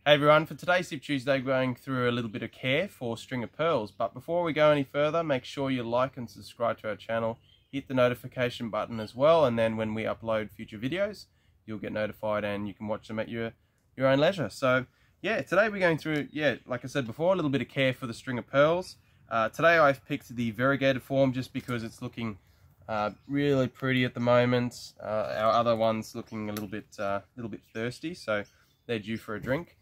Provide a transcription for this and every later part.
Hey everyone, for today's Tip Tuesday we're going through a little bit of care for string of pearls, but before we go any further, make sure you like and subscribe to our channel, hit the notification button as well, and then when we upload future videos you'll get notified and you can watch them at your own leisure. So yeah, today we're going through, like I said before, a little bit of care for the string of pearls. Today I've picked the variegated form just because it's looking really pretty at the moment. Our other one's looking a little bit thirsty, so they're due for a drink.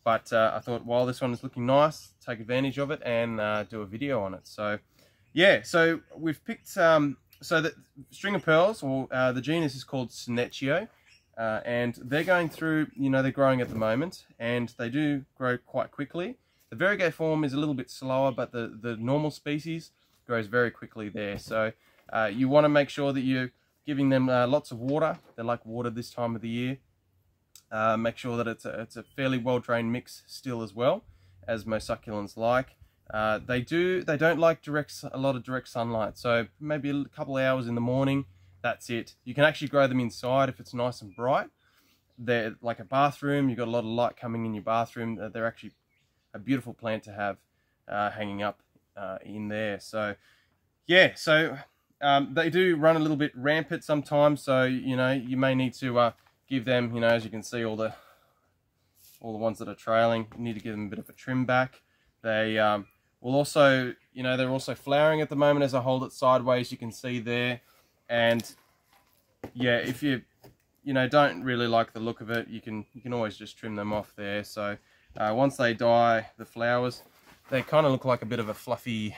But I thought while this one is looking nice, take advantage of it and do a video on it. So yeah, so we've picked, so the string of pearls, or the genus is called Senecio, and they're going through, they're growing at the moment, and they do grow quite quickly. The variegated form is a little bit slower, but the normal species grows very quickly there. So you want to make sure that you're giving them lots of water. They like water this time of the year. Make sure that it's a fairly well drained mix still as well, as most succulents like. They don't like a lot of direct sunlight, so maybe a couple of hours in the morning, that's it. You can actually grow them inside if it's nice and bright. They're like a bathroom, you've got a lot of light coming in your bathroom. They're actually a beautiful plant to have hanging up in there. So yeah, so they do run a little bit rampant sometimes, so you may need to give them, as you can see, all the ones that are trailing, you need to give them a bit of a trim back. They will also, they're also flowering at the moment as I hold it sideways, you can see there. And yeah, if you don't really like the look of it, you can always just trim them off there. So once they die, the flowers, they kind of look like a bit of a fluffy,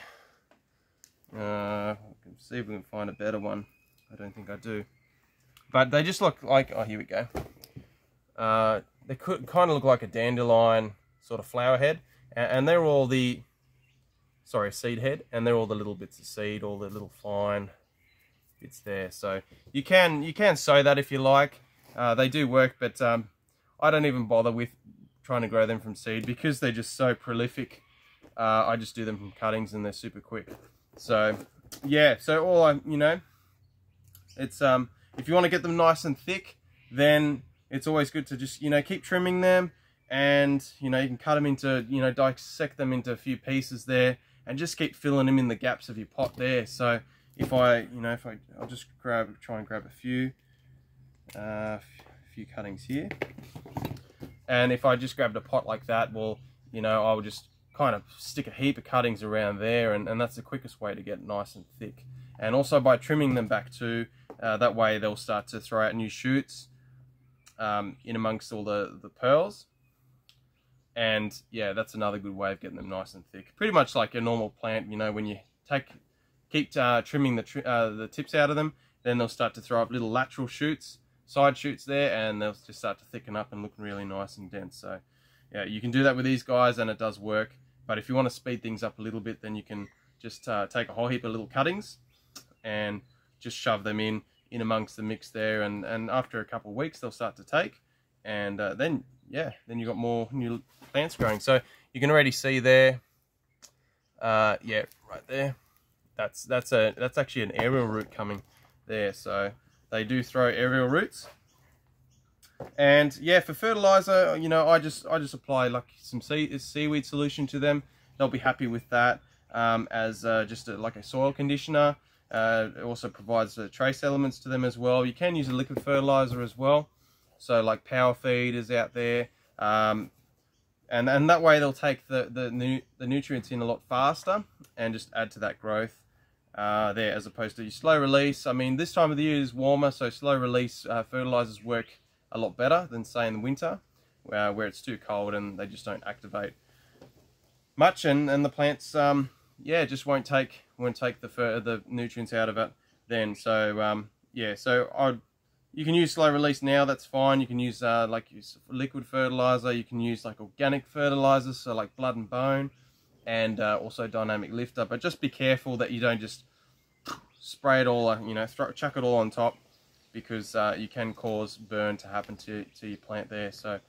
let's see if we can find a better one. I don't think I do. But they just look like, oh, here we go. They could kind of look like a dandelion sort of flower head, and they're all the, seed head, and they're all the little bits of seed, all the little fine bits there. So you can sow that if you like. They do work, but I don't even bother with trying to grow them from seed because they're just so prolific. I just do them from cuttings, and they're super quick. So yeah, so all it's if you want to get them nice and thick, then it's always good to just, keep trimming them, and, you can cut them into, dissect them into a few pieces there, and just keep filling them in the gaps of your pot there. So if I'll just try and grab a few cuttings here. And if I just grabbed a pot like that, well, I'll just kind of stick a heap of cuttings around there, and that's the quickest way to get nice and thick. And also by trimming them back too, that way they'll start to throw out new shoots in amongst all the pearls. And yeah, that's another good way of getting them nice and thick. Pretty much like a normal plant, when you keep trimming the tips out of them, then they'll start to throw up little lateral shoots, side shoots there, and they'll just start to thicken up and look really nice and dense. So yeah, you can do that with these guys, and it does work. But if you want to speed things up a little bit, then you can just take a whole heap of little cuttings and just shove them in amongst the mix there, and after a couple of weeks they'll start to take, and then you've got more new plants growing. So you can already see there, yeah, right there, that's actually an aerial root coming there. So they do throw aerial roots. And yeah, for fertilizer, I just apply like some seaweed solution to them. They'll be happy with that, as just like a soil conditioner. It also provides trace elements to them as well. You can use a liquid fertilizer as well, so like Power Feed is out there, and that way they'll take the nutrients in a lot faster and just add to that growth there, as opposed to your slow release. I mean, this time of the year is warmer, so slow release fertilizers work a lot better than say in the winter, where it's too cold and they just don't activate much, and the plants just won't take the nutrients out of it then. So yeah, so you can use slow release now, that's fine. You can use use liquid fertilizer, you can use like organic fertilizers, so like blood and bone, and also dynamic lifter. But just be careful that you don't just spray it all, chuck it all on top, because you can cause burn to happen to your plant there. So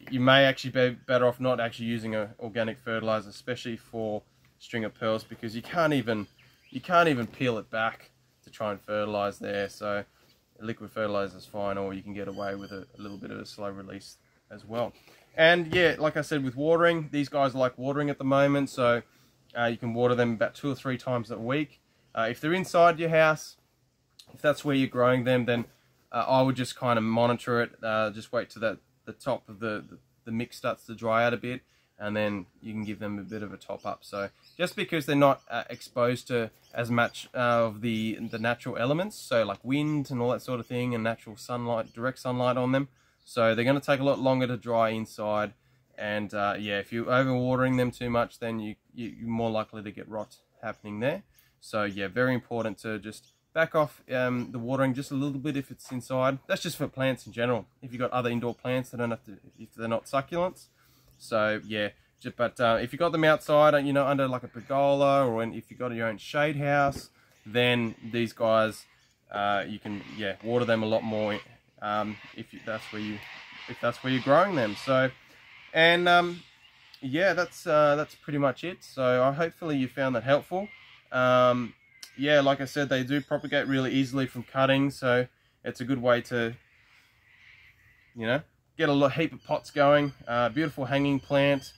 you may actually be better off not actually using an organic fertilizer, especially for string of pearls, because you can't even peel it back to try and fertilize there. So liquid fertilizer is fine, or you can get away with a little bit of a slow release as well. And yeah, like I said, with watering, these guys like watering at the moment, so you can water them about 2 or 3 times a week. If they're inside your house, if that's where you're growing them, then I would just kind of monitor it. Just wait till the top of the mix starts to dry out a bit, and then you can give them a bit of a top up. So just because they're not exposed to as much of the natural elements, so like wind and all that sort of thing, and natural sunlight, direct sunlight on them, so they're going to take a lot longer to dry inside. And yeah, if you're overwatering them too much, then you're more likely to get rot happening there. So yeah, very important to just back off the watering just a little bit if it's inside. That's just for plants in general. If you've got other indoor plants, they don't have to, if they're not succulents. So yeah, but if you got them outside, you know, under like a pergola, or if you've got your own shade house, then these guys, you can water them a lot more if that's where you're growing them. So, and yeah, that's pretty much it. So hopefully you found that helpful. Yeah, like I said, they do propagate really easily from cuttings, so it's a good way to, you know, get a heap of pots going. Beautiful hanging plant.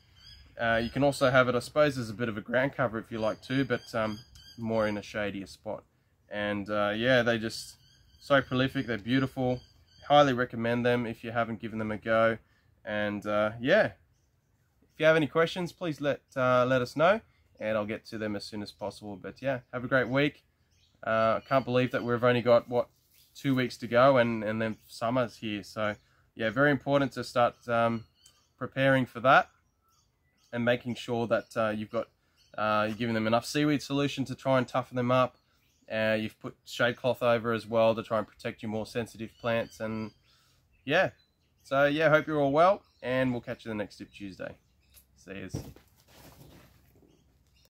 You can also have it, I suppose, as a bit of a ground cover if you like to, but more in a shadier spot. And yeah, they just so prolific. They're beautiful. Highly recommend them if you haven't given them a go. And yeah, if you have any questions, please let us know, and I'll get to them as soon as possible. But yeah, have a great week. I can't believe that we've only got, what, 2 weeks to go, and then summer's here. So yeah, very important to start preparing for that, and making sure that you're giving them enough seaweed solution to try and toughen them up. You've put shade cloth over as well to try and protect your more sensitive plants. And yeah, so yeah, hope you're all well, and we'll catch you the next Dip Tuesday. See yous.